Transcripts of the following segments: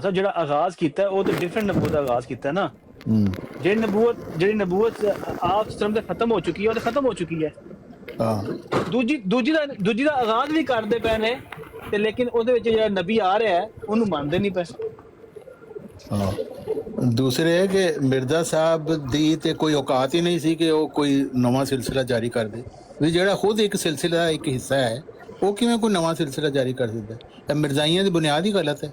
صاحب جڑا آغاز کیتا ہے وہ تو ڈفرنٹ نبوت کا آغاز کیتا ہے نا. ہوں جڑی نبوت آپ سلم تے ختم ہو چکی ہے وہ تو ختم ہو چکی ہے. ہاں دوجی دا آغاز بھی کرتے پے نے تے لیکن او دے وچ جڑا نبی آ رہا ہے انہوں مانتے نہیں پے. ہاں دوسرے ہے کہ مرزا صاحب دی تے کوئی اوقات ہی نہیں سی کہ وہ کوئی نواں سلسلہ جاری کر دے. بھی جڑا خود ایک سلسلہ ایک حصہ ہے وہ کیویں کوئی نواں سلسلہ جاری کر دیتا ہے. مرزائیاں دی بنیاد ہی غلط ہے.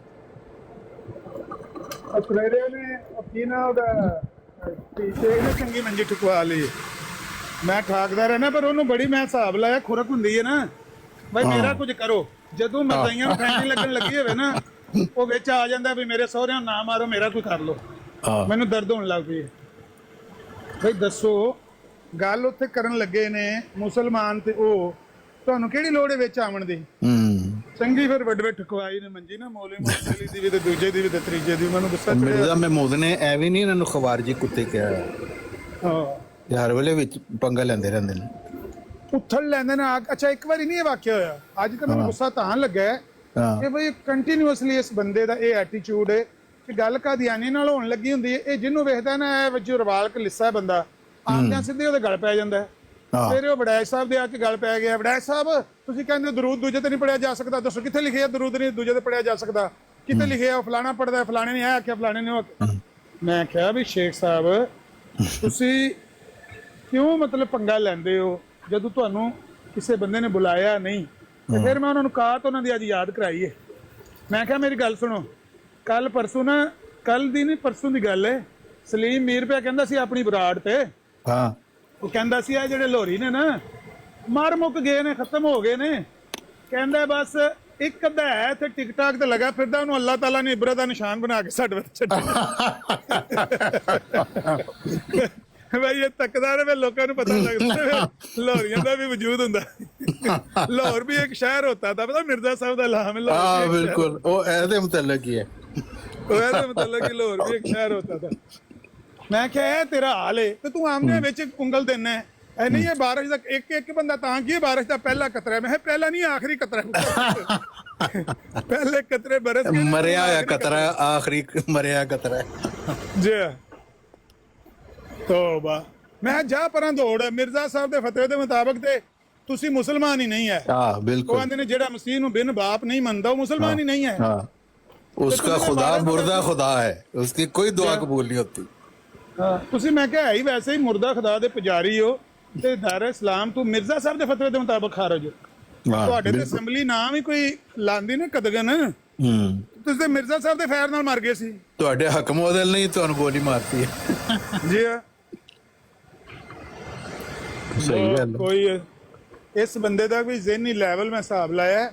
نے اپنی نا شیخ نے چنگی منجی ٹھکوا لی. میں ٹھاکدا رہنا پر انہوں بڑی میں حساب لایا خورک ہوندی ہے نا بھائی میرا کچھ کرو. جدوں مرزائیاں نوں فینٹی لگن لگی ہوئے نا وہ وچ آ جاندا بھی میرے سہریاں نہ مارو میرا کوئی کر لو. مینوں درد ہون لگ پئی بھائی دسو گل اتنے کرن لگے نے مسلمان تے او تانوں کیڑی لوڑ ہے وچ آون دی. چنگی پھر وڈ وڈ ٹھکوائی نے منجی نا مولوی محمد علی دی بھی تے دوجے دی بھی تے تریجے دی. مینوں غصہ چڑھیا مرزا محمود نے ایویں نہیں انہاں نوں خوارجی کتے کہا ہاں ہر ویلے وچ پنگا لیندے رہندے نے. اتھل لیندے نے. اچھا ایک باری نہیں یہ واقعہ ہویا اج تے مینوں غصہ تاں لگا ہے کہ بھئی کنٹینیوسلی اس بندے دا اے ایٹیچیوڈ ہے کہ گل قادیانی نال ہون لگی ہوندی ہے. اے جنوں ویکھدا نا اے وجو روال کلسا ہے بندہ آندیاں سیدھے اودے گل پੈ جاندا ہے. سویرے وہ وڈائچ صاحب دے آ کے گل پੈ گیا وڈائچ صاحب تسی کہندے درود دوجے تے نہیں پڑھیا جا سکدا. دسو کتھے لکھیا درود نہیں دوجے تے پڑھیا جا سکدا. کتنے لکھیا فلانا پڑھدا ہے فلانے نے آکھیا فلانے نے. میں کہیا بھی شیخ صاحب تسی کیوں مطلب پنگا لیندے ہو جدوں تانوں کسے بندے نے بلایا نہیں. تے پھر میں انہاں نوں کہا تے انہاں دی اج یاد کرائی ہے. میں کہا میری گل سنو کل پرسوں نا کل دی نہیں پرسوں دی گل ہے سلیم میر پہ کہندا سی اپنی براڑ تے وہ کہندا سی آ جڑے لوری نے نا مر مک گئے نے ختم ہو گئے نے. کہندا بس ایک ادھا ہے تے ٹک ٹاک تے لگا پھردا انہوں اللہ تعالیٰ نے عبرت دا نشان بنا کے ساڈے تے چھڈیا. بھائی یہ تکدا رہے لوکاں نوں پتہ لگدا لاہوریاں دا بھی وجود ہوندا. لاہور بھی ایک شہر ہوتا تھا پتہ مرزا صاحب دا نام ہے لاہور. بالکل وہ ایسے متعلق ہی ہے. ایسے متعلق کہ لاہور بھی ایک شہر ہوتا تھا. میں کہا اے تیرا حال ہے تے تو آمنے وچ انگل دینا ہے. اے نہیں ہے بارش دا ایک بندہ تاں کی بارش دا پہلا قطرہ ہے. میں پہلا نہیں آخری قطرہ ہے. پہلے قطرے برس گئے مریا ہوا قطرہ آخری مریا قطرہ جی توبہ. میں جا پراں دوڑ مرزا صاحب دے فتوی دے مطابق تے تسی مسلمان ہی نہیں ہے. بالکل وہ آندے نے جڑا مسیح نوں بن باپ نہیں مندا وہ مسلمان ہی نہیں ہے. اس کا خدا مردہ خدا ہے اس کی کوئی دعا قبول نہیں ہوتی. تسی میں کہ ہے ہی ویسے ہی مردہ خدا دے پجاری ہو تے دار اسلام تو مرزا صاحب دے فتوی دے مطابق خارج ہو. تواڈے تے اسمبلی نام ہی کوئی لاندی نا قدغن تسی تے مرزا صاحب دے خیر نال مر گئے سی. تواڈے حکم عدل نہیں تانوں گولی مارتی ہے. جی ہاں کوئی اس بندے دا کوئی ذہنی لیول میں حساب لایا ہے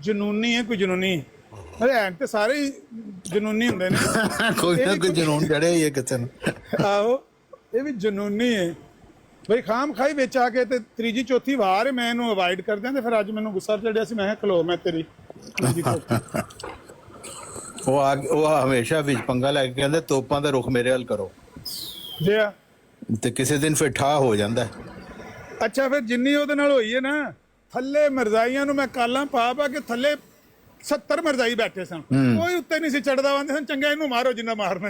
جنونی ہے کوئی جنونی. ہے تے سارے ہی جنونی ہوندے نے. کوئی نہ کوئی جنون چڑھے ہی ہے کسے نوں. آہو یہ بھی جنونی ہے بھائی خام خائی وچ آ کے تے تیجی چوتھی وار میں انہوں اوائڈ کر دیں تے پھر اج مینوں غصہ چڑھیا سی. میں کھلو میں تیری وہ ہمیشہ وچ پنگا لے کے کہندے توپاں دا رخ میرے حل کرو. جی تے کسے دن پھر ٹھا ہو جاندا ہے. اچھا پھر جنی وہ نال ہوئی ہے نا تھلے مرزائیاں نوں میں کالاں پا کے تھلے 70 مرزائی بیٹھے سن. کوئی اتنے نہیں سی چڑھدا. آندے سن چنگا اینوں مارو جنہ مارنا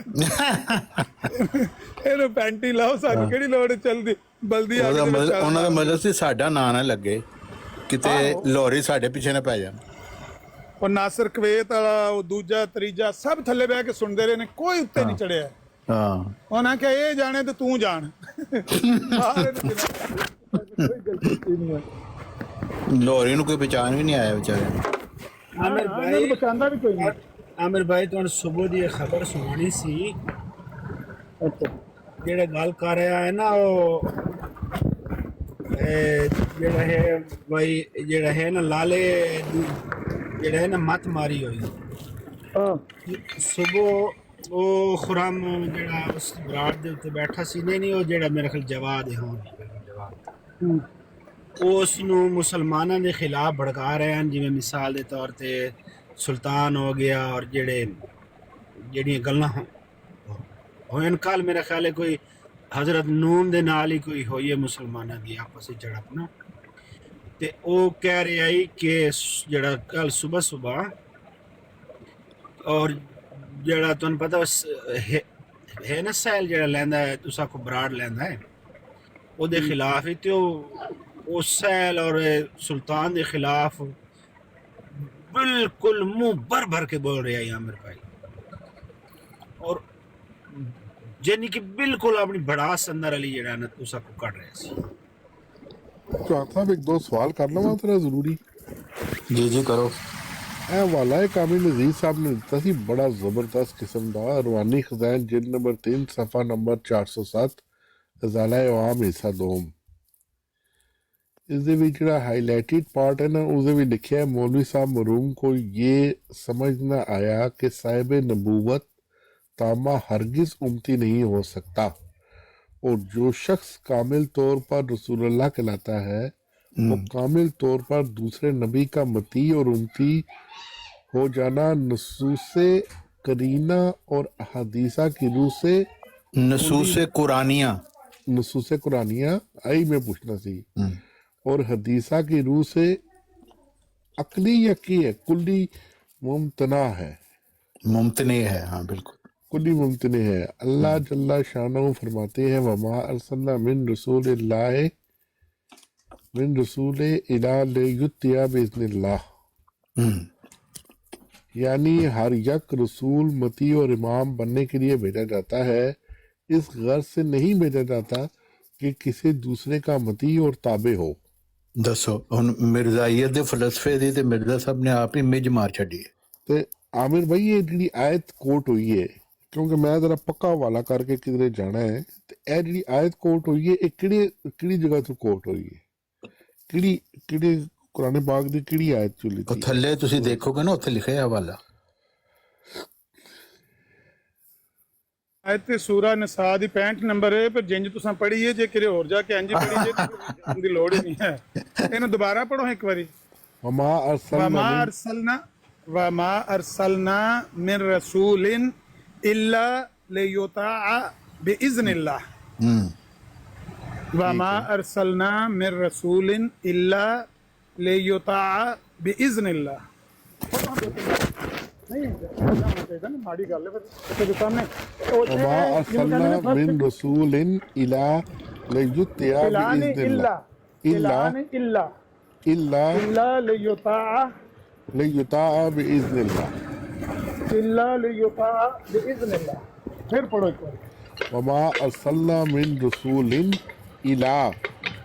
اینوں پینٹی لاؤ سانوں کیڑی لوڑ چلدی بلدی آ کے انہاں دا مطلب سی ساڈا نا نہ لگے کتے لوری ساڈے پیچھے نہ پی جان. اور ناصر کویت والا وہ دوجا تریجا سب تھلے بہ کے سنتے رہے نے کوئی اتنے نہیں چڑھیا. انہاں کہ یہ جانے تو تو جان. لوری نوں کوئی پہچان بھی نہیں آیا بیچارے. عامر بھائی تو صبح دی خبر سنانی سی جڑا گل کر رہا ہے نا وہ جڑا ہے بھائی جڑا ہے نا لالے جڑا ہے نا مت ماری ہوئی صبح وہ خرم جڑا اس براٹ دے اتنے بیٹھا سی نہیں وہ جڑا میرے خیال جواد ہے جواد اس نو مسلمانوں کے خلاف بھڑکا رہے ہیں. جی مثال کے طور تے سلطان ہو گیا اور جڑیاں گلاں ہوئے کل میرا خیال ہے کوئی حضرت نون دے نال ہی کوئی ہوئی ہے مسلمانوں کی آپس میں جھڑپ نا تے او کہہ رہے آئی کہ جڑا کل صبح اور ਜਿਹੜਾ ਤੁਹਾਨੂੰ ਪਤਾ ਹੈ ਨਾ ਸੈਲ ਜਿਹੜਾ ਲੈਂਦਾ ਹੈ ਤੁਸਾਂ ਕੋ ਬਰਾੜ ਲੈਂਦਾ ਹੈ ਉਹਦੇ ਖਿਲਾਫ ਹੀ ਤੇ ਉਹ ਸੈਲ اور سلطان کے خلاف بالکل منہ بھر بھر کے بول رہا ہے عامر بھائی اور جنی کہ بالکل اپنی بڑاس اندر علی جڑا نا تسا کو کٹ رہے سی چوہان صاحب ایک دو سوال کر لواں تیرا ضروری جی کرو اے والا کامل عزیز صاحب نے دتا سی بڑا زبردست قسم دا روانی خزائن جلد نمبر 3 صفحہ نمبر 407 ازالہ عوام حصہ دوم اس دے وچ جڑا ہائی لائٹڈ پارٹ ہے نا اس دے وچ لکھیا ہے مولوی صاحب مرحوم کو یہ سمجھ نہ آیا کہ صاحب نبوت تامہ ہرگز امتی نہیں ہو سکتا اور جو شخص کامل طور پر رسول اللہ کہلاتا ہے وہ کامل طور پر دوسرے نبی کا مطیع اور امتی ہو جانا نصوص کرینہ اور احادیثہ کی روح سے نصوص قرآنیہ آئی میں پوچھنا سی اور حدیثہ کی روح سے عقلی یا کی ہے کلی ممتنع ہے ہاں بالکل کلی ممتنع ہے اللہ جل شانہ فرماتے ہیں وما ارسلنا من رسول الا لیطیع باذن اللہ یعنی ہر یک رسول مطیع اور امام بننے کے لیے بھیجا جاتا ہے اس غرض سے نہیں بھیجا جاتا کہ کسی دوسرے کا مطیع اور تابع ہو دسو ہن مرزائیت دے فلسفے دی تے مرزا صاحب نے آپ ہی مج مار چھڈی ہے تے عامر بھائی یہ جڑی آیت کوٹ ہوئی ہے کیونکہ میں ذرا پکا حوالہ کر کے کدھر جانا ہے تے اے جڑی آیت کوٹ ہوئی ہے یہ کیڑی جگہ تو کوٹ ہوئی ہے کیڑی قرآن پاک دی کیڑی آیت چلی تھی تھلے تسی دیکھو گے نا اتھے لکھے ہے حوالہ آیت سورہ نساء دی 65 نمبر ہے پر جنج تساں پڑھی ہے جے کرے اور جا کے انج پڑھی جے دی لوڑ ہی نہیں ہے اینوں دوبارہ پڑھو ایک باری وما ارسلنا من رسول الا لیطاع باذن اللہ وما ارسلنا من رسول الا لیطاع باذن اللہ ماڑی گل ہے سامنے وما ارسلنا من رسول الا لیطیع باذن اللہ الا لیطاع باذن اللہ الا لیطاع باذن اللہ پھر پڑھو ایک بار وما ارسلنا من رسول الا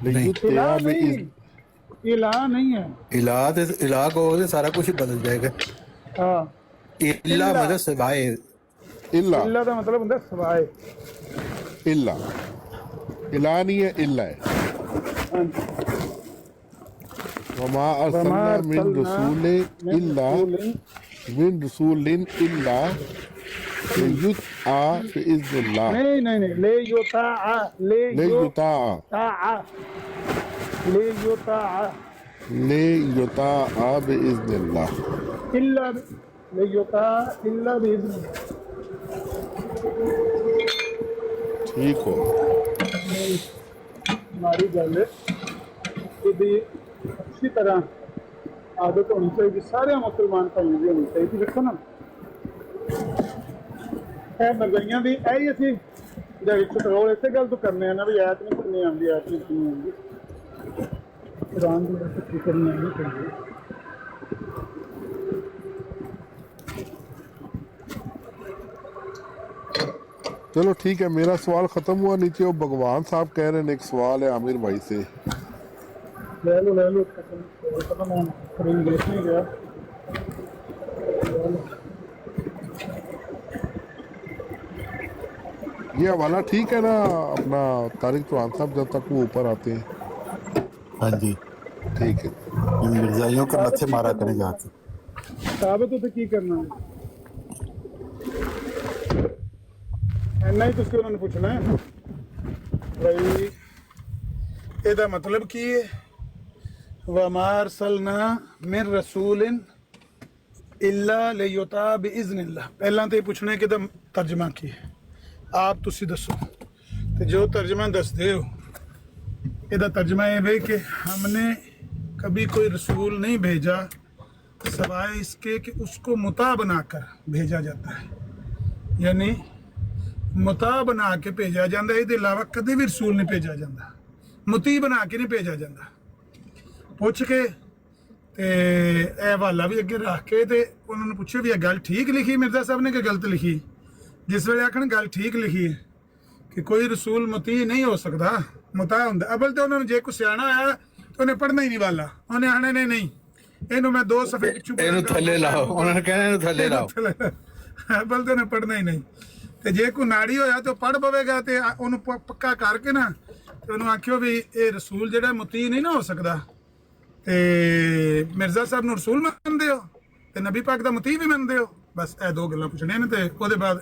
لیطیع باذن الہ نہیں ہے الہ کو سارا کچھ ہی بدل جائے گا ہاں اللہ مطلب سوائے اللہ کا مطلب ہوتا ہے سوائے الہ نہیں ہے اللہ ہے وما ارسلنا من رسول الا لیطاع باذن اللہ نہیں لیطاع باذن اللہ الا لیطاع الا باذن اللہ ٹھیک ہو ہماری گل یہ اچھی طرح عادت ہونی چاہیے سارے مسلمان بھائیوں کی ہونی چاہیے دیکھو نا مرغیاں بھی یہی اسی کنٹرول اسی گل تو کرنے ہیں نا بھی ایت نہیں کرنی آتی ایت نہیں کرنی آتی قرآن کی کرنی آنی چاہیے چلو ٹھیک ہے میرا سوال ختم ہوا نیچے وہ بھگوان صاحب کہہ رہے ہیں ایک سوال ہے عامر بھائی سے لے لو ختم انگلش نہیں گیا یہ حوالہ ٹھیک ہے نا اپنا طارق چوہان صاحب جب تک وہ اوپر آتے ہیں ہاں جی ٹھیک ہے مرزائیوں کے متھے مارا کرے جا کے ثابت ہوتے کی کرنا ہے اینا ہی تسی انہوں نے پوچھنا ہے بھائی یہ مطلب کی ہے وَمَا أَرْسَلْنَا مِن رَسُولٍ إِلَّا لِيُطَاعَ بِإِذْنِ اللَّهِ پہلا تو یہ پوچھنا ہے کہ ترجمہ کی ہے آپ تسی دسو تو جو ترجمہ دس دے ہو یہ ترجمہ یہ ہے کہ ہم نے کبھی کوئی رسول نہیں بھیجا سوائے اس کے کہ اس کو مطاع بنا کر بھیجا جاتا ہے ਯਾਨੀ ਮੁਤਾ ਬਣਾ ਕੇ ਭੇਜਿਆ ਜਾਂਦਾ, ਇਹਦੇ ਇਲਾਵਾ ਕਦੇ ਵੀ ਰਸੂਲ ਨਹੀਂ ਭੇਜਿਆ ਜਾਂਦਾ, ਮੁਤੀ ਬਣਾ ਕੇ ਨਹੀਂ ਭੇਜਿਆ ਜਾਂਦਾ। ਪੁੱਛ ਕੇ ਤੇ ਇਹ ਹਵਾਲਾ ਵੀ ਅੱਗੇ ਰੱਖ ਕੇ ਤੇ ਉਹਨਾਂ ਨੂੰ ਪੁੱਛੋ ਵੀ ਇਹ ਗੱਲ ਠੀਕ ਲਿਖੀ ਮਿਰਜ਼ਾ ਸਾਹਿਬ ਨੇ ਕਿ ਗਲਤ ਲਿਖੀ। ਜਿਸ ਵੇਲੇ ਆਖਣ ਗੱਲ ਠੀਕ ਲਿਖੀ ਹੈ ਕਿ ਕੋਈ ਰਸੂਲ ਮੁਤੀ ਨਹੀਂ ਹੋ ਸਕਦਾ, ਮੁਤਾ ਹੁੰਦਾ। ਅਬਲ ਤੇ ਉਹਨਾਂ ਨੂੰ ਜੇ ਕੋਈ ਸਿਆਣਾ ਆਇਆ ਤਾਂ ਉਹਨੇ ਪੜ੍ਹਨਾ ਹੀ ਨਹੀਂ ਵਾਲਾ, ਉਹਨੇ ਆਣੇ ਨਹੀਂ ਇਹਨੂੰ ਮੈਂ 2 ਸਫ਼ੇ ਪਿੱਛੂ ਇਹਨੂੰ ਥੱਲੇ ਲਾਓ, ਉਹਨਾਂ ਨੇ ਕਹਿਣਾ ਇਹਨੂੰ ਥੱਲੇ ਲਾਓ। ਅਬਲ ਤੇ ਉਹਨੇ ਪੜ੍ਹਨਾ ਹੀ ਨਹੀਂ। ਤੇ ਜੇ ਕੋਈ ਨਾੜੀ ਹੋਇਆ ਤਾਂ ਪੜ੍ਹ ਪਵੇਗਾ ਤੇ ਉਹਨੂੰ ਪੱਕਾ ਕਰਕੇ ਨਾ ਤੇ ਉਹਨੂੰ ਆਖਿਓ ਵੀ ਇਹ ਰਸੂਲ ਜਿਹੜਾ ਮੁਤੀ ਨਹੀਂ ਨਾ ਹੋ ਸਕਦਾ। ਤੇ ਮਿਰਜ਼ਾ ਸਾਹਿਬ ਨੂੰ ਰਸੂਲ ਮੰਨਦੇ ਹੋ ਤੇ ਨਬੀ ਪਾਕ ਦਾ ਮੁਤੀ ਵੀ ਮੰਨਦੇ ਹੋ, ਬਸ ਇਹ 2 ਗੱਲਾਂ ਪੁੱਛਣੀਆਂ ਨੇ ਤੇ ਉਹਦੇ ਬਾਅਦ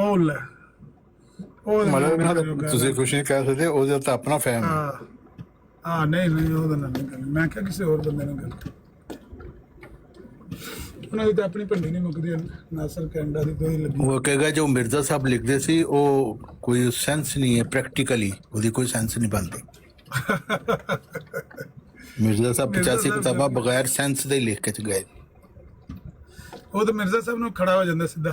ਉਹ ਲੈ ਉਹ ਮਤਲਬ ਤੁਸੀਂ ਕੁਛ ਨਹੀਂ ਕਹਿ ਸਕਦੇ, ਉਹਦਾ ਤਾਂ ਆਪਣਾ ਫਹਿਮ ਹੈ। ਹਾਂ ਨਹੀਂ ਉਹਦਾ ਨਾਲ ਨਹੀਂ ਗੱਲ, ਮੈਂ ਕਿਹਾ ਕਿਸੇ ਹੋਰ ਬੰਦੇ ਨਾਲ ਗੱਲ। ਉਹਨਾਂ ਦੀ ਤਾਂ ਆਪਣੀ ਭੰਡੀ ਨਹੀਂ ਮੁੱਕਦੀ, ਨਾਸਰ ਕੈਨੇਡਾ ਦੀ ਦੋਈ ਲੱਗੀ। ਉਹ ਕਹੇਗਾ ਜੋ ਮਿਰਜ਼ਾ ਸਾਹਿਬ ਲਿਖਦੇ ਸੀ ਉਹ ਕੋਈ ਸੈਂਸ ਨਹੀਂ ਹੈ, ਪ੍ਰੈਕਟੀਕਲੀ ਉਹਦੀ ਕੋਈ ਸੈਂਸ ਨਹੀਂ ਬਣਦੀ। ਮਿਰਜ਼ਾ ਸਾਹਿਬ 85 ਕਿਤਾਬਾਂ ਬਗੈਰ ਸੈਂਸ ਦੇ ਲਿਖ ਕੇ ਗਏ। ਉਹ ਤਾਂ ਮਿਰਜ਼ਾ ਸਾਹਿਬ ਨੂੰ ਖੜਾ ਹੋ ਜਾਂਦਾ ਸਿੱਧਾ।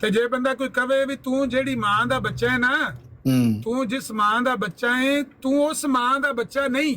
ਤੇ ਜੇ ਬੰਦਾ ਕੋਈ ਕਵੇ ਵੀ ਤੂੰ ਜਿਹੜੀ ਮਾਂ ਦਾ ਬੱਚਾ ਹੈ ਨਾ, ਤੂੰ ਜਿਸ ਮਾਂ ਦਾ ਬੱਚਾ ਹੈ ਤੂੰ ਉਸ ਮਾਂ ਦਾ ਬੱਚਾ ਨਹੀਂ,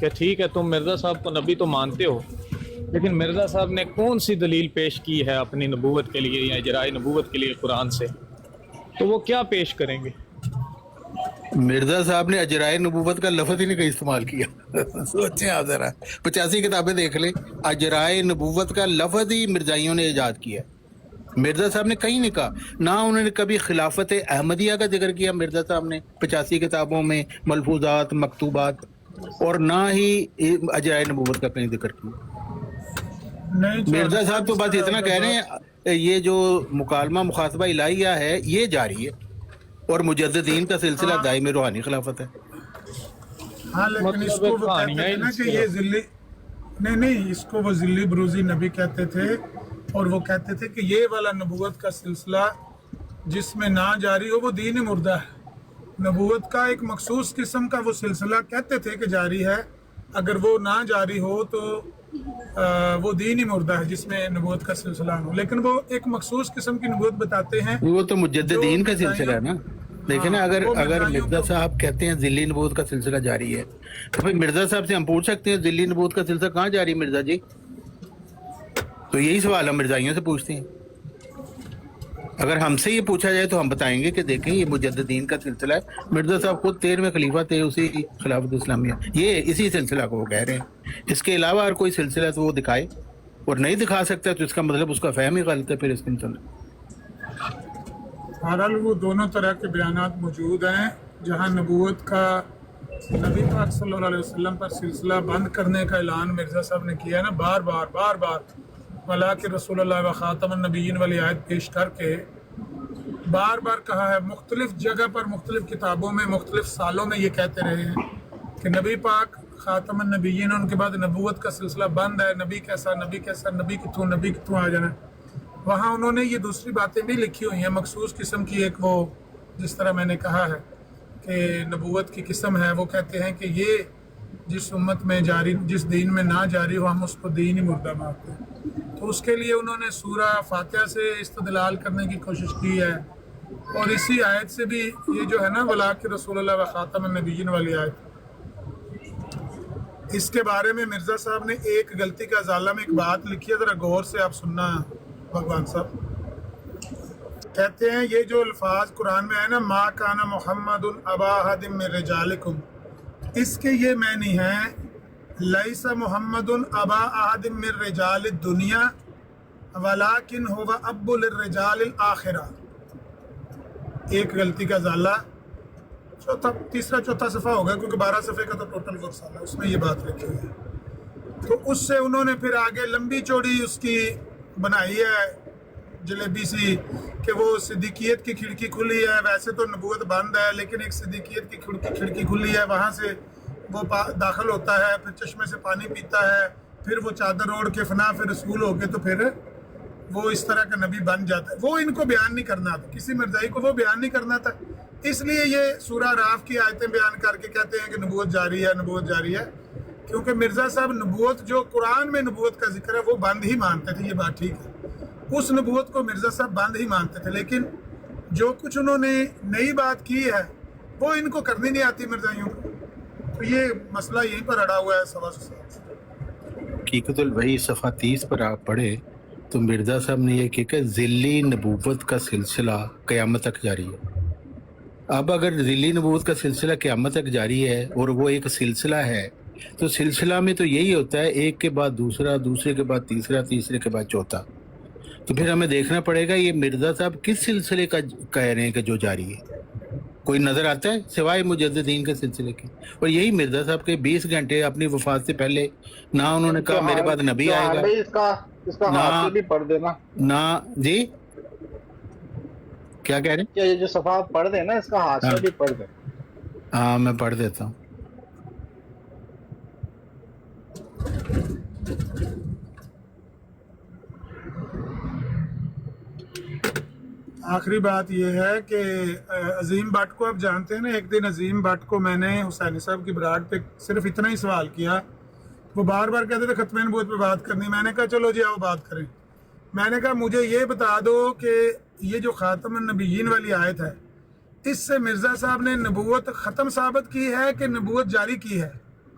کہ ٹھیک ہے تم مرزا صاحب کو نبی تو مانتے ہو، لیکن مرزا صاحب نے کون سی دلیل پیش کی ہے اپنی نبوت کے لیے یا اجرائے نبوت کے لیے قرآن سے، تو وہ کیا پیش کریں گے؟ مرزا صاحب نے اجرائے نبوت کا لفظ ہی نہیں کہیں استعمال کیا سوچیں آپ ذرا، 85 کتابیں دیکھ لیں، اجرائے نبوت کا لفظ ہی مرزائیوں نے ایجاد کیا. مرزا صاحب نے کہیں نہیں کہا، نہ انہوں نے کبھی خلافت احمدیہ کا ذکر کیا مرزا صاحب نے 85 کتابوں میں ملفوظات مکتوبات، اور نہ ہی اجرائے نبوت کا کہیں ذکر کیا. مرزا صاحب تو بس اتنا کہہ رہے ہیں یہ جو مکالمہ مخاطبہ الہیہ ہے یہ جاری ہے، اور مجددین کا سلسلہ دائم روحانی خلافت ہے. ہاں لیکن اس کو وہ کہتے تھے نا کہ یہ ذلی، نہیں اس کو وہ ذلی بروزی نبی کہتے تھے، اور وہ کہتے تھے کہ یہ والا نبوت کا سلسلہ جس میں نہ جاری ہو وہ دین مردہ ہے. نبوت کا ایک مخصوص قسم کا وہ سلسلہ کہتے تھے کہ جاری ہے، اگر وہ نہ جاری ہو تو وہ دین ہی مردہ ہے جس میں نبوت کا سلسلہ ہو. لیکن وہ ایک مخصوص قسم کی نبوت بتاتے ہیں، وہ تو مجددین کا سلسلہ ہے نا. دیکھیں نا، اگر مرزا صاحب کہتے ہیں ذلی نبوت کا سلسلہ جاری ہے، تو پھر مرزا صاحب سے ہم پوچھ سکتے ہیں ذلی نبوت کا سلسلہ کہاں جاری مرزا جی؟ تو یہی سوال ہم مرزائیوں سے پوچھتے ہیں. اگر ہم سے یہ پوچھا جائے تو ہم بتائیں گے کہ دیکھیں یہ مجددین کا سلسلہ ہے. مرزا صاحب خود 13ویں خلیفہ تھے اسی خلافت اسلامیہ، یہ اسی سلسلہ کو وہ کہہ رہے ہیں. اس کے علاوہ اور کوئی سلسلہ تو وہ دکھائے، اور نہیں دکھا سکتا تو اس کا مطلب اس کا فہم ہی غلط ہے پھر اس کے مطلب. بہرحال وہ دونوں طرح کے بیانات موجود ہیں، جہاں نبوت کا نبی پاک صلی اللہ علیہ وسلم پر سلسلہ بند کرنے کا اعلان مرزا صاحب نے کیا ہے نا، بار بار ولا کہ رسول اللہ و خاتم النبیین والی آیت پیش کر کے بار بار کہا ہے. مختلف جگہ پر مختلف کتابوں میں مختلف سالوں میں یہ کہتے رہے ہیں کہ نبی پاک خاتم النبیین، ان کے بعد نبوت کا سلسلہ بند ہے. نبی کیسا نبی کتوں آ جانا. وہاں انہوں نے یہ دوسری باتیں بھی لکھی ہوئی ہیں، مخصوص قسم کی ایک وہ جس طرح میں نے کہا ہے کہ نبوت کی قسم ہے. وہ کہتے ہیں کہ یہ جس امت میں جاری، جس دین میں نہ جاری ہو ہم اس کو دین ہی مردہ مانتے ہیں. تو اس کے لیے انہوں نے سورہ فاتحہ سے استدلال کرنے کی کوشش کی ہے، اور اسی آیت سے بھی یہ جو ہے نا ولا کہ رسول اللہ و خاتم النبیین والی آیت، اس کے بارے میں مرزا صاحب نے ایک غلطی کا ازالہ میں ایک بات لکھی ہے، ذرا غور سے آپ سننا بھگوان صاحب. کہتے ہیں یہ جو الفاظ قرآن میں آئے نا ما کان محمد ابا احد من رجالکم، اس کے یہ معنی ہیں لیس محمد ابا احد من رجال الدنیا ولکن هو اب للرجال الاخرہ. ایک غلطی کا ازالہ، تیسرا چوتھا صفحہ ہوگا کیونکہ 12 صفحے کا تو ٹوٹل کورس ہے، اس میں یہ بات لکھی ہوئی ہے. تو اس سے انہوں نے پھر آگے لمبی چوڑی اس کی بنائی ہے جلیبی سی کہ وہ صدیقیت کی کھڑکی کھلی ہے. ویسے تو نبوت بند ہے لیکن ایک صدیقیت کی کھڑکی کھلی ہے، وہاں سے وہ داخل ہوتا ہے، پھر چشمے سے پانی پیتا ہے، پھر وہ چادر اوڑھ کے فنا پھر رسول ہو کے تو پھر وہ اس طرح کا نبی بن جاتا ہے. وہ ان کو بیان نہیں کرنا تھا، کسی مرزائی کو وہ بیان نہیں کرنا تھا، اس لیے یہ سورہ راف کی آیتیں بیان کر کے کہتے ہیں کہ نبوت جاری ہے. کیونکہ مرزا صاحب نبوت جو قرآن میں نبوت کا ذکر ہے وہ بند ہی مانتے تھے. یہ بات ٹھیک ہے، اس نبوت کو مرزا صاحب بند ہی مانتے تھے، لیکن جو کچھ انہوں نے نئی بات کی ہے وہ ان کو کرنی نہیں آتی مرزائیوں کو. تو یہ مسئلہ یہیں پر اڑا ہوا ہے 125 سال سے. حقیقت الوحی صفحہ 30 پر آپ پڑھے تو مرزا صاحب نے یہ کہا کہ ذلی نبوت کا سلسلہ قیامت تک جاری ہے. اب اگر ذلی نبوت کا سلسلہ قیامت تک جاری ہے اور وہ ایک سلسلہ ہے تو سلسلہ میں تو یہی ہوتا ہے ایک کے بعد دوسرا، دوسرے کے بعد تیسرا، تیسرے کے بعد چوتھا. تو پھر ہمیں دیکھنا پڑے گا یہ مرزا صاحب کس سلسلے کا کہہ رہے ہیں کہ جو جاری ہے. کوئی نظر آتا ہے سوائے مجددین کے سلسلے کے؟ اور یہی مرزا صاحب کے 20 گھنٹے اپنی وفات سے پہلے نہ انہوں نے کہا میرے بعد نبی آئے گا، اس کا حاشیہ بھی پڑھ دینا نہ جی کیا کہہ رہے ہیں؟ یہ جو صفحہ آپ پڑھ دیں نا اس کا حاشیہ بھی پڑھ دیں. ہاں میں پڑھ دیتا ہوں. آخری بات یہ ہے کہ عظیم بٹ کو آپ جانتے ہیں نا، ایک دن عظیم بٹ کو میں نے حسینی صاحب کی براڈ پہ صرف اتنا ہی سوال کیا. وہ بار بار کہتے تھے ختم نبوت پہ بات کرنی. میں نے کہا چلو جی آؤ بات کریں. میں نے کہا مجھے یہ بتا دو کہ یہ جو خاتم النبیین والی آیت ہے اس سے مرزا صاحب نے نبوت ختم ثابت کی ہے کہ نبوت جاری کی ہے؟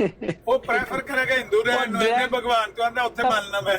ਉਹ ਪ੍ਰੈਫਰ ਕਰੇਗਾ ਹਿੰਦੂ ਰਹਿਣ ਨੂੰ, ਇਹਨੇ ਭਗਵਾਨ ਤੋਂ ਆਂਦਾ ਉੱਥੇ ਮੰਨਣਾ ਮੈਂ।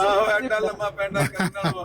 ਆਹੋ ਐਡਾ ਲੰਮਾ ਪੈਂਡਾ ਕਰਨਾ ਵਾ।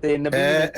ਤੇ ਨਬੀ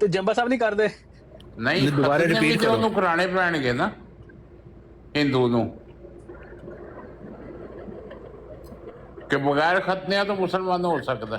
ਤੇ ਜੰਬਾ ਸਾਹਿਬ ਨਹੀਂ ਕਰਦੇ। ਨਹੀਂ, ਦੁਬਾਰਾ ਖਤਨੇ ਵੀ repeat ਤੇ ਕਰੋ। ਉਹਨੂੰ ਕਰਾਣੇ ਪੈਣਗੇ ਨਾ ਹਿੰਦੂ ਨੂੰ, ਕਿ ਬਗੈਰ ਖਤਨਿਆਂ ਤੋਂ ਮੁਸਲਮਾਨ ਹੋ ਸਕਦਾ।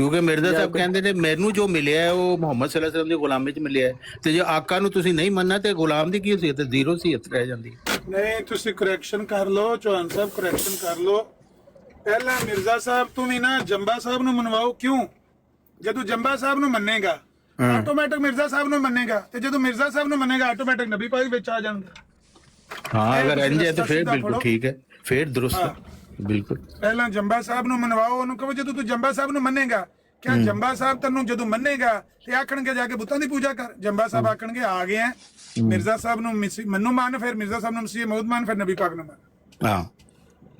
ਕਿਉਂਕਿ ਮਿਰਜ਼ਾ ਸਾਹਿਬ ਕਹਿੰਦੇ ਨੇ ਮੈਨੂੰ ਜੋ ਮਿਲਿਆ ਹੈ ਉਹ ਮੁਹੰਮਦ ਸੱਲੱਲਾਹੁ ਅਲੈਹਿ ਵਸੱਲਮ ਦੀ ਗੁਲਾਮੀ 'ਚ ਮਿਲਿਆ ਹੈ, ਤੇ ਜੇ ਆਕਾ ਨੂੰ ਤੁਸੀਂ ਨਹੀਂ ਮੰਨਣਾ ਤੇ ਗੁਲਾਮ ਦੀ ਕੀ ਸੀਅਤ, ਜ਼ੀਰੋ ਸੀਅਤ ਰਹਿ ਜਾਂਦੀ। ਨਹੀਂ ਤੁਸੀਂ ਕਰੈਕਸ਼ਨ ਕਰ ਲਓ ਚੌਹਾਨ ਸਾਹਿਬ, ਕਰੈਕਸ਼ਨ ਕਰ ਲਓ। ਪਹਿਲਾਂ ਮਿਰਜ਼ਾ ਸਾਹਿਬ ਤੂੰ ਵੀ ਨਾ ਜੰਬਾ ਸਾਹਿਬ ਨੂੰ ਮਨਵਾਓ। ਕਿਉਂ? ਜਦੋਂ ਜੰਬਾ ਸਾਹਿਬ ਨੂੰ ਮੰਨੇਗਾ ਆਟੋਮੈਟਿਕ ਮਿਰਜ਼ਾ ਸਾਹਿਬ ਨੂੰ ਮੰਨੇਗਾ, ਤੇ ਜਦੋਂ ਮਿਰਜ਼ਾ ਸਾਹਿਬ ਨੂੰ ਮੰਨੇਗਾ ਆਟੋਮੈਟਿਕ ਨਬੀ ਪਾਕ ਵਿੱਚ ਆ ਜਾਣਗੇ। ਹਾਂ ਅਗਰ ਇੰਜ ਹੈ ਤਾਂ ਫਿਰ ਬਿਲਕੁਲ ਠੀਕ ਹੈ, ਫਿਰ ਦਰੁਸਤ ਬਿਲਕੁਲ। ਪਹਿਲਾਂ ਜੰਬਾ ਸਾਹਿਬ ਨੂੰ ਮਨਵਾਓ, ਉਹਨੂੰ ਕਹੋ ਜਦੋਂ ਤੂੰ ਜੰਬਾ ਸਾਹਿਬ ਨੂੰ ਮੰਨੇਗਾ, ਕਿਆ ਜੰਬਾ ਸਾਹਿਬ ਤੈਨੂੰ ਜਦੋਂ ਮੰਨੇਗਾ ਤੇ ਆਖਣਗੇ ਜਾ ਕੇ ਬੁੱਤਾਂ ਦੀ ਪੂਜਾ ਕਰ। ਜੰਬਾ ਸਾਹਿਬ ਆਖਣਗੇ ਆ ਗਏ ਆ, ਮਿਰਜ਼ਾ ਸਾਹਿਬ ਨੂੰ ਮੈਨੂੰ ਮੰਨ, ਫਿਰ ਮਿਰਜ਼ਾ ਸਾਹਿਬ ਨੂੰ ਮਸੀਹ ਮੌਦ ਮੰਨ, ਫਿਰ ਨਬੀ ਪਾਕ ਨੂੰ ਮੰਨ। ਹਾਂ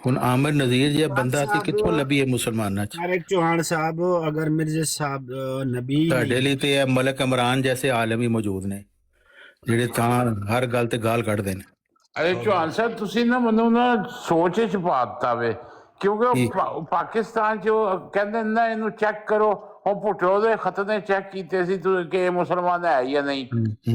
ਹੁਣ ਆਮਰ ਨਜ਼ੀਰ ਜਿਹਾ ਬੰਦਾ ਤੇ ਕਿੱਥੋਂ ਲੱਭੀਏ ਮੁਸਲਮਾਨਾਂ ਚ? ਤਾਰਿਕ ਚੌਹਾਨ ਸਾਹਿਬ ਅਗਰ ਮਿਰਜ਼ਾ ਸਾਹਿਬ ਨਬੀ ਤੁਹਾਡੇ ਲਈ ਤੇ ਇਹ ਮਲਕ ਇਮਰਾਨ ਜੈਸੇ ਆਲਮ ਹੀ ਮੌਜੂਦ ਨੇ ਜਿਹੜੇ ਤਾਂ ਹਰ ਗੱਲ ਤੇ ਗਾਲ ਕੱਢਦੇ ਨੇ। ਅਰੇ ਚੌਹਾਨ ਸਾਹਿਬ ਤੁਸੀਂ ਨਾ ਮੈਨੂੰ ਨਾ ਸੋਚ ਚ ਪਾ ਦਿੱਤਾ ਵੇ, ਕਿਉਂਕਿ ਪਾਕਿਸਤਾਨ ਚ ਕਹਿੰਦੇ ਨਾ ਇਹਨੂੰ ਚੈੱਕ ਕਰੋ। ਹੁਣ ਭੁੱਟੋ ਦੇ ਖਤਨੇ ਚੈੱਕ ਕੀਤੇ ਸੀ ਕਿ ਮੁਸਲਮਾਨ ਹੈ ਜਾਂ ਨਹੀਂ,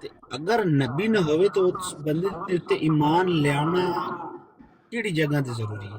ਤੇ ਅਗਰ ਨਬੀ ਨਾ ਹੋਵੇ ਤਾਂ ਉਸ ਬੰਦੇ ਦੇ ਉੱਤੇ ਈਮਾਨ ਲਿਆਉਣਾ ਕਿਹੜੀ ਜਗ੍ਹਾ ਤੇ ਜ਼ਰੂਰੀ ਹੈ?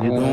ਜਦੋਂ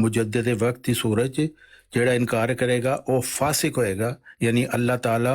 ਮੁਜੱਦਦ ਵਕਤ ਦੀ ਸੂਰਤ 'ਚ, ਜਿਹੜਾ ਇਨਕਾਰ ਕਰੇਗਾ ਉਹ ਫਾਸਿਕ ਹੋਏਗਾ, ਯਾਨੀ ਅੱਲਾਹ ਤਾਲਾ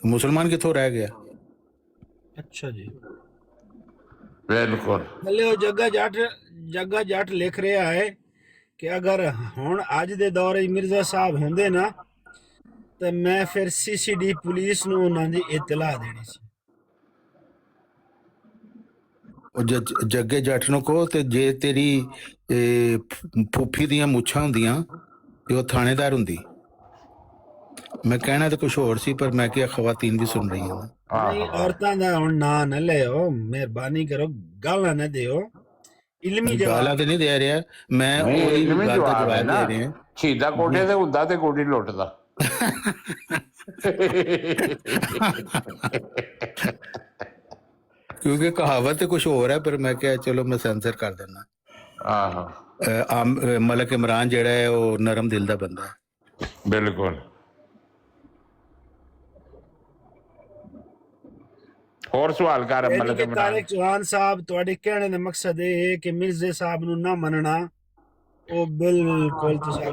ਮੁਸਲਮਾਨ ਕਿੱਥੋਂ ਰਹਿ ਗਿਆ? ਅੱਛਾ ਜੀ ਬਿਲਕੁਲ। ਹਲੇ ਉਹ ਜੱਗਾ ਜੱਟ ਲਿਖ ਰਿਹਾ ਹੈ ਕਿ ਅਗਰ ਹੁਣ ਅੱਜ ਦੇ ਦੌਰ ਵਿੱਚ ਮਿਰਜ਼ਾ ਸਾਹਿਬ ਹੁੰਦੇ ਨਾ ਤਾਂ ਮੈਂ ਫਿਰ ਸੀਸੀਡੀ ਪੁਲਿਸ ਨੂੰ ਉਹਨਾਂ ਦੀ ਇਤਲਾਹ ਦੇਣੀ ਸੀ। ਉਹ ਜੱਗੇ ਜੱਟ ਨੂੰ ਕਹੋ ਤੇ ਜੇ ਤੇਰੀ ਫੁੱਫੀ ਦੀਆਂ ਮੁੱਛਾਂ ਹੁੰਦੀਆਂ ਤੇ ਉਹ ਥਾਣੇਦਾਰ ਹੁੰਦੀ। ਮੈਂ ਕਹਿਣਾ ਤਾਂ ਕੁਝ ਹੋਰ ਸੀ ਪਰ ਮੈਂ ਕਿਹਾ ਖਵਾਤੀਨ ਵੀ ਸੁਣ ਰਹੀਆਂ ਨੇ। ਨਹੀਂ ਔਰਤਾਂ ਦਾ ਹੁਣ ਨਾਂ ਨਾ ਲਿਓ, ਮਿਹਰਬਾਨੀ ਕਰੋ, ਗਾਲਾਂ ਨਾ ਦਿਓ। ਇਲਮੀ ਜਵਾਬ ਗਾਲਾਂ ਤੇ ਨਹੀਂ ਦੇ ਰਿਹਾ ਮੈਂ, ਉਹਦੀ ਗੱਲ ਦਾ ਜਵਾਬ ਦੇ ਰਿਹਾ। ਸ਼ਹੀਦਾ ਕੋਠੇ ਤੇ ਹੁੰਦਾ ਤੇ ਕੋਠੀ ਲੁੱਟਦਾ। ਕਿਉਂਕਿ ਕਹਾਵਤ ਤੇ ਕੁਝ ਹੋਰ ਹੈ ਪਰ ਮੈਂ ਕਿਹਾ ਚਲੋ ਮੈਂ ਸੈਂਸਰ ਕਰ ਦਿੰਦਾ। ਆਹੋ ਮਲਕ ਇਮਰਾਨ ਜਿਹੜਾ ਹੈ ਉਹ ਨਰਮ ਦਿਲ ਦਾ ਬੰਦਾ ਹੈ। ਬਿਲਕੁਲ। ਹੋਰ ਸਵਾਲ ਕਰ ਮਲਕ ਇਮਰਾਨ। ਤਾਰਿਕ ਚੌਹਾਨ ਸਾਹਿਬ ਤੁਹਾਡੇ ਕਹਿਣ ਦਾ ਮਕਸਦ ਇਹ ਹੈ ਕਿ ਮਿਰਜ਼ੇ ਸਾਹਿਬ ਨੂੰ ਨਾ ਮੰਨਣਾ ਉਹ ਬਿਲਕੁਲ ਤੁਸੀਂ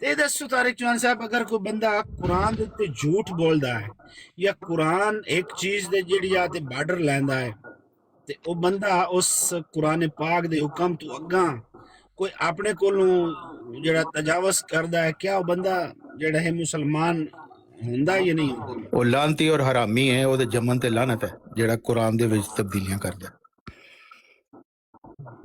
ਤੇ ਦੱਸੋ ਤਾਰਿਕ ਚੌਹਾਨ ਸਾਹਿਬ ਅਗਰ ਕੋਈ ਬੰਦਾ ਕੁਰਾਨ ਦੇ ਉੱਤੇ ਝੂਠ ਬੋਲਦਾ ਹੈ ਜਾਂ ਕੁਰਾਨ ਇੱਕ ਚੀਜ਼ ਦੇ ਜਿਹੜੀ ਆ ਤੇ ਬਾਰਡਰ ਲੈਂਦਾ ਹੈ ਤੇ ਉਹ ਬੰਦਾ ਉਸ ਕੁਰਾਨ ਪਾਕ ਦੇ ਹੁਕਮ ਤੋਂ ਅੱਗਾ ਕੋਈ ਆਪਣੇ ਕੋਲੋਂ ਜਿਹੜਾ ਤਜਾਵਜ਼ ਕਰਦਾ ਹੈ, ਕਿਆ ਉਹ ਬੰਦਾ ਜਿਹੜਾ ਹੈ ਮੁਸਲਮਾਨ ਹੁੰਦਾ ਜਾਂ ਨਹੀਂ ਹੁੰਦਾ? ਉਹ ਲਾਨਤੀ ਔਰ ਹਰਾਮੀ ਹੈ, ਉਹਦੇ ਜੰਮਣ ਤੇ ਲਾਨਤ ਹੈ ਜਿਹੜਾ ਕੁਰਾਨ ਦੇ ਵਿੱਚ ਤਬਦੀਲੀਆਂ ਕਰਦਾ।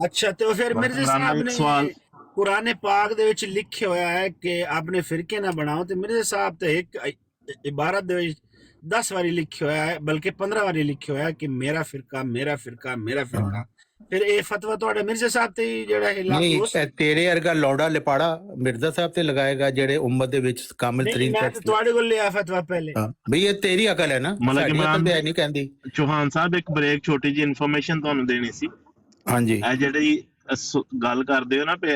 ਅੱਛਾ ਤੇ ਫਿਰ ਮਿਰਜ਼ਾ ਸਾਹਿਬ ਨੇ ਕੁਰਾਨ ਪਾਕ ਦੇ ਵਿੱਚ ਲਿਖਿਆ ਹੋਇਆ ਹੈ ਕਿ ਆਪਣੇ ਫਿਰਕੇ ਨਾ ਬਣਾਓ, ਤੇ ਮਿਰਜ਼ਾ ਸਾਹਿਬ ਤੇ ਇੱਕ ਇਬਾਰਤ ਦੇ ਵਿੱਚ 10 ਵਾਰੀ ਲਿਖਿਆ ਹੋਇਆ ਹੈ, ਬਲਕਿ 15 ਵਾਰੀ ਲਿਖਿਆ ਹੋਇਆ ਹੈ ਕਿ ਮੇਰਾ ਫਿਰਕਾ ਮੇਰਾ ਫਿਰਕਾ ਮੇਰਾ ਫਿਰਕਾ। ਫਿਰ ਇਹ ਫਤਵਾ ਤੁਹਾਡੇ ਮਿਰਜ਼ਾ ਸਾਹਿਬ ਤੇ ਜਿਹੜਾ ਹੈ ਨਹੀਂ, ਤੇਰੇ ਵਰਗਾ ਲੌੜਾ ਲਿਪਾੜਾ ਮਿਰਜ਼ਾ ਸਾਹਿਬ ਤੇ ਲਗਾਏਗਾ ਜਿਹੜੇ ਉਮਤ ਦੇ ਵਿੱਚ ਕਾਮਿਲ ਤਰੀਨ ਤੁਹਾਡੇ ਕੋਲ ਲਿਆ ਫਤਵਾ ਪਹਿਲੇ। ਬਈ ਇਹ ਤੇਰੀ ਅਕਲ ਹੈ ਨਾ, ਸਾਡੀ ਨਹੀਂ ਕਹਿੰਦੀ। ਚੌਹਾਨ ਸਾਹਿਬ ਇੱਕ ਬ੍ਰੇਕ ਛੋਟੀ ਜਿਹੀ ਇਨਫੋਰਮੇਸ਼ਨ ਤੁਹਾਨੂੰ ਦੇਣੀ ਸੀ। ਹਾਂਜੀ ਇਹ ਜਿਹੜੀ ਗੱਲ ਕਰਦੇ ਹੋ ਨਾ ਪੇ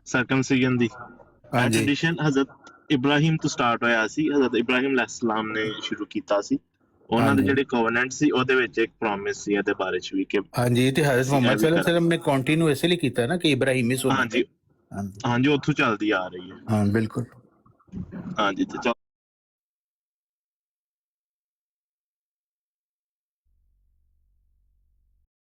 ਸਰਕਮਸੀਜਨ ਦੀ ਟ੍ਰੈਡੀਸ਼ਨ ਹਜ਼ਰਤ ਇਬਰਾਹੀਮ ਤੋਂ ਸਟਾਰਟ ਹੋਇਆ ਸੀ। ਹਜ਼ਰਤ ਇਬਰਾਹੀਮ ਅਲੈਹਿਸਲਾਮ ਨੇ ਸ਼ੁਰੂ ਕੀਤਾ ਸੀ। ਉਹਨਾਂ ਦੇ ਜਿਹੜੇ ਕੋਵੈਨੈਂਟ ਸੀ ਉਹਦੇ ਵਿੱਚ ਇੱਕ ਪ੍ਰੋਮਿਸ ਸੀ ਇਹਦੇ ਬਾਰੇ ਚ ਵੀ ਕਿ ਹਾਂਜੀ ਤੇ ਹਜ਼ਰਤ ਮੁਹੰਮਦ ਸੱਲੱਲਾਹੁ ਅਲੈਹਿ ਵਸੱਲਮ ਨੇ ਕੰਟੀਨਿਊ ਇਸ ਲਈ ਕੀਤਾ ਨਾ ਕਿ ਇਬਰਾਹੀਮੀ ਸੁਨਨਤ। ਹਾਂਜੀ ਹਾਂਜੀ ਉੱਥੋਂ ਚੱਲਦੀ ਆ ਰਹੀ ਹੈ। ਹਾਂ ਬਿਲਕੁਲ ਹਾਂਜੀ ਤੇ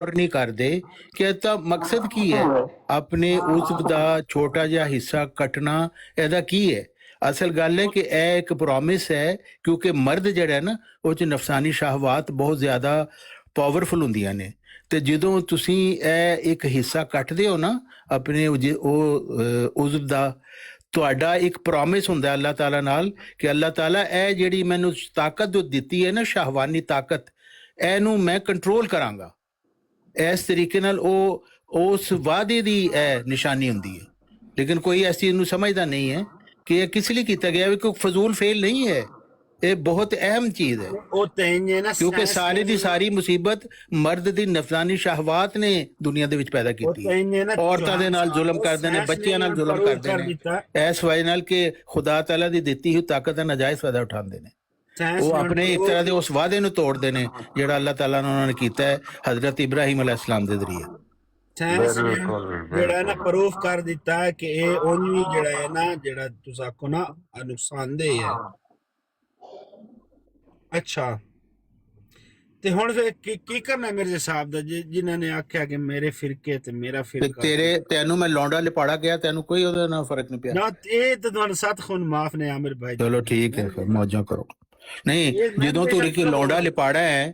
ਨਹੀਂ ਕਰਦੇ ਕਿ ਇਹਦਾ ਮਕਸਦ ਕੀ ਹੈ, ਆਪਣੇ ਉਜ਼ਵ ਦਾ ਛੋਟਾ ਜਿਹਾ ਹਿੱਸਾ ਕੱਟਣਾ ਇਹਦਾ ਕੀ ਹੈ। ਅਸਲ ਗੱਲ ਹੈ ਕਿ ਇਹ ਇੱਕ ਪ੍ਰੋਮਿਸ ਹੈ, ਕਿਉਂਕਿ ਮਰਦ ਜਿਹੜਾ ਨਾ ਉਹ 'ਚ ਨਫਸਾਨੀ ਸ਼ਹਵਾਤ ਬਹੁਤ ਜ਼ਿਆਦਾ ਪਾਵਰਫੁਲ ਹੁੰਦੀਆਂ ਨੇ, ਤੇ ਜਦੋਂ ਤੁਸੀਂ ਇਹ ਇੱਕ ਹਿੱਸਾ ਕੱਟਦੇ ਹੋ ਨਾ ਆਪਣੇ ਉਹ ਉਜ਼ਵ ਦਾ, ਤੁਹਾਡਾ ਇੱਕ ਪ੍ਰੋਮਿਸ ਹੁੰਦਾ ਅੱਲਾਹ ਤਾਲਾ ਨਾਲ ਕਿ ਅੱਲਾਹ ਤਾਲਾ ਇਹ ਜਿਹੜੀ ਮੈਨੂੰ ਤਾਕਤ ਜੋ ਦਿੱਤੀ ਹੈ ਨਾ, ਸ਼ਹਵਾਨੀ ਤਾਕਤ, ਇਹਨੂੰ ਮੈਂ ਕੰਟਰੋਲ ਕਰਾਂਗਾ। ਇਸ ਤਰੀਕੇ ਨਾਲ ਉਹ ਉਸ ਵਾਅਦੇ ਦੀ ਇਹ ਨਿਸ਼ਾਨੀ ਹੁੰਦੀ ਹੈ। ਲੇਕਿਨ ਕੋਈ ਇਸ ਚੀਜ਼ ਨੂੰ ਸਮਝਦਾ ਨਹੀਂ ਹੈ ਕਿ ਇਹ ਕਿਸ ਲਈ ਕੀਤਾ ਗਿਆ, ਕੋਈ ਫਜ਼ੂਲ ਫੇਲ ਨਹੀਂ ਹੈ, ਇਹ ਬਹੁਤ ਅਹਿਮ ਚੀਜ਼ ਹੈ। ਕਿਉਂਕਿ ਸਾਰੀ ਦੀ ਸਾਰੀ ਮੁਸੀਬਤ ਮਰਦ ਦੀ ਨਫਸਾਨੀ ਸ਼ਹਵਾਤ ਨੇ ਦੁਨੀਆ ਦੇ ਵਿੱਚ ਪੈਦਾ ਕੀਤੀ ਹੈ। ਔਰਤਾਂ ਦੇ ਨਾਲ ਜ਼ੁਲਮ ਕਰਦੇ ਨੇ, ਬੱਚਿਆਂ ਨਾਲ ਜ਼ੁਲਮ ਕਰਦੇ ਨੇ, ਇਸ ਵਜ੍ਹਾ ਨਾਲ ਕਿ ਖੁਦਾ ਤਾਲਾ ਦੀ ਦਿੱਤੀ ਹੋਈ ਤਾਕਤ ਦਾ ਨਾਜਾਇਜ਼ ਫਾਇਦਾ ਉਠਾਉਂਦੇ ਨੇ। ਉਹ ਆਪਣੇ ਇੱਕ ਤਰ੍ਹਾਂ ਦੇ ਉਸ ਵਾਅਦੇ ਨੂੰ ਤੋੜਦੇ ਨੇ ਜਿਹੜਾ ਅੱਲਾਹ ਤਾਲਾ ਨੇ ਉਹਨਾਂ ਨੇ ਕੀਤਾ ਹੈ ਹਜ਼ਰਤ ਇਬਰਾਹੀਮ ਅਲੈਹਿਸਲਾਮ ਦੇ ਜ਼ਰੀਏ। ਜਿਹੜਾ ਨਾ ਪ੍ਰੂਫ ਕਰ ਦਿੱਤਾ ਹੈ ਕਿ ਇਹ ਉਹਨੂੰ ਜਿਹੜਾ ਹੈ ਨਾ, ਜਿਹੜਾ ਤੁਸੀਂ ਆਖੋ ਨਾ ਨੁਕਸਾਨਦੇਹ ਹੈ। ਅੱਛਾ, ਤੇ ਹੁਣ ਫਿਰ ਕੀ ਕਰਨਾ ਮਿਰਜ਼ਾ ਸਾਹਿਬ ਦਾ, ਜਿਨ੍ਹਾਂ ਨੇ ਆਖਿਆ ਕਿ ਮੇਰੇ ਫਿਰਕੇ ਤੇ ਮੇਰਾ ਫਿਰਕਾ, ਤੈਨੂੰ ਮੈਂ ਲੌਂਡਾ ਲਿਪਾੜਾ ਗਿਆ, ਤੈਨੂੰ ਕੋਈ ਉਹਦੇ ਨਾਲ ਫਰਕ ਨਹੀਂ ਪਿਆ ਨਾ? ਇਹ ਤਾਂ ਤੁਹਾਨੂੰ ਸੱਤ ਖੂਨ ਮਾਫ ਨੇ ਆਮਿਰ ਭਾਈ। ਚਲੋ ਠੀਕ ਹੈ, ਫਿਰ ਮੌਜਾਂ ਕਰੋ। ਨਹੀਂ, ਜਦੋਂ ਤੂੰ ਲੌਂਡਾ ਲਿਪਾੜਾ ਹੈ,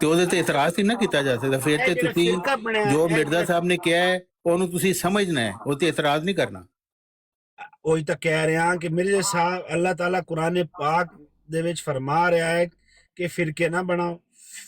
ਤੇ ਉਹਦੇ ਤੇ ਇਤਰਾਜ਼ ਨਹੀਂ ਨਾ ਕੀਤਾ ਜਾ ਸਕਦਾ। ਫਿਰ ਤੇ ਤੁਸੀਂ ਜੋ ਮਿਰਜ਼ਾ ਸਾਹਿਬ ਨੇ ਕਿਹਾ ਹੈ ਉਹਨੂੰ ਤੁਸੀਂ ਸਮਝਣਾ ਹੈ, ਉਹ ਤੇ ਇਤਰਾਜ਼ ਨਹੀਂ ਕਰਨਾ। ਉਹੀ ਤਾਂ ਕਹਿ ਰਿਹਾ ਕਿ ਮਿਰਜ਼ਾ ਸਾਹਿਬ ਅੱਲਾਹ ਤਾਲਾ ਕੁਰਾਨ ਪਾਕ ਦੇ ਵਿੱਚ ਫਰਮਾ ਰਿਹਾ ਹੈ ਕਿ ਫਿਰਕੇ ਨਾ ਬਣਾਓ,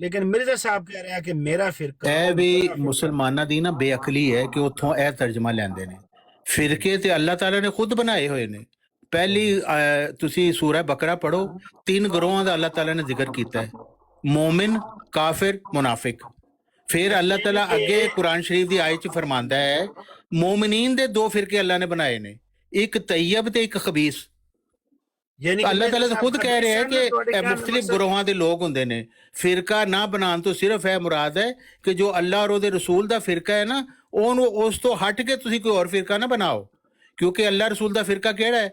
ਲੇਕਿਨ ਮਿਰਜ਼ਾ ਸਾਹਿਬ ਕਹਿ ਰਿਹਾ ਕਿ ਮੇਰਾ ਫਿਰਕਾ। ਇਹ ਵੀ ਮੁਸਲਮਾਨਾਂ ਦੀ ਨਾ ਬੇਅਕਲੀ ਹੈ ਕਿ ਉੱਥੋਂ ਇਹ ਤਰਜਮਾ ਲੈਂਦੇ ਨੇ। ਫਿਰਕੇ ਤੇ ਅੱਲਾਹ ਤਾਲਾ ਨੇ ਖੁਦ ਬਣਾਏ ਹੋਏ ਨੇ। ਪਹਿਲੀ ਤੁਸੀਂ ਸੂਰਾ ਬਕਰਾ ਪੜੋ, 3 ਗਰੋਹਾਂ ਦਾ ਅੱਲਾਹ ਤਾਲਾ ਨੇ ਜ਼ਿਕਰ ਕੀਤਾ ਹੈ, ਮੋਮਿਨ, ਕਾਫਿਰ, ਮੁਨਾਫਿਕ। ਫਿਰ ਅੱਲਾਹ ਤਾਲਾ ਅੱਗੇ ਕੁਰਾਨ ਸ਼ਰੀਫ ਦੀ ਆਇਤ 'ਚ ਫਰਮਾਂਦਾ ਹੈ ਮੋਮਿਨੀਨ ਦੇ 2 ਫਿਰਕੇ ਅੱਲਾਹ ਨੇ ਬਣਾਏ ਨੇ, ਇੱਕ ਤੈਯਬ ਤੇ ਇੱਕ ਖਬੀਸ। ਅੱਲਾਹ ਤਾਲਾ ਤਾਂ ਖੁਦ ਕਹਿ ਰਿਹਾ ਹੈ ਕਿ ਇਹ ਮੁਖਤਲਿਫ ਗਰੋਹਾਂ ਦੇ ਲੋਕ ਹੁੰਦੇ ਨੇ। ਫਿਰਕਾ ਨਾ ਬਣਾਉਣ ਤੋਂ ਸਿਰਫ ਇਹ ਮੁਰਾਦ ਹੈ ਕਿ ਜੋ ਅੱਲਾਹ ਔਰ ਉਹਦੇ ਰਸੂਲ ਦਾ ਫਿਰਕਾ ਹੈ ਨਾ, ਉਹਨੂੰ ਉਸ ਤੋਂ ਹਟ ਕੇ ਤੁਸੀਂ ਕੋਈ ਹੋਰ ਫਿਰਕਾ ਨਾ ਬਣਾਓ। ਕਿਉਂਕਿ ਅੱਲਾਹ ਰਸੂਲ ਦਾ ਫਿਰਕਾ ਕਿਹੜਾ ਹੈ?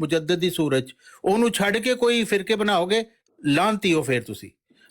ਮੁਜੱਦਦ ਦੀ ਸੂਰਤ, ਉਹਨੂੰ ਛੱਡ ਕੇ ਕੋਈ ਫਿਰਕੇ ਬਣਾਓਗੇ, ਲਾਂਤੀ ਹੋ ਫਿਰ ਤੁਸੀਂ।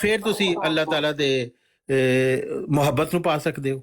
ਫਿਰ ਤੁਸੀਂ ਅੱਲਾਹ ਤਾਲਾ ਦੇ ਮੁਹੱਬਤ ਨੂੰ ਪਾ ਸਕਦੇ ਹੋ।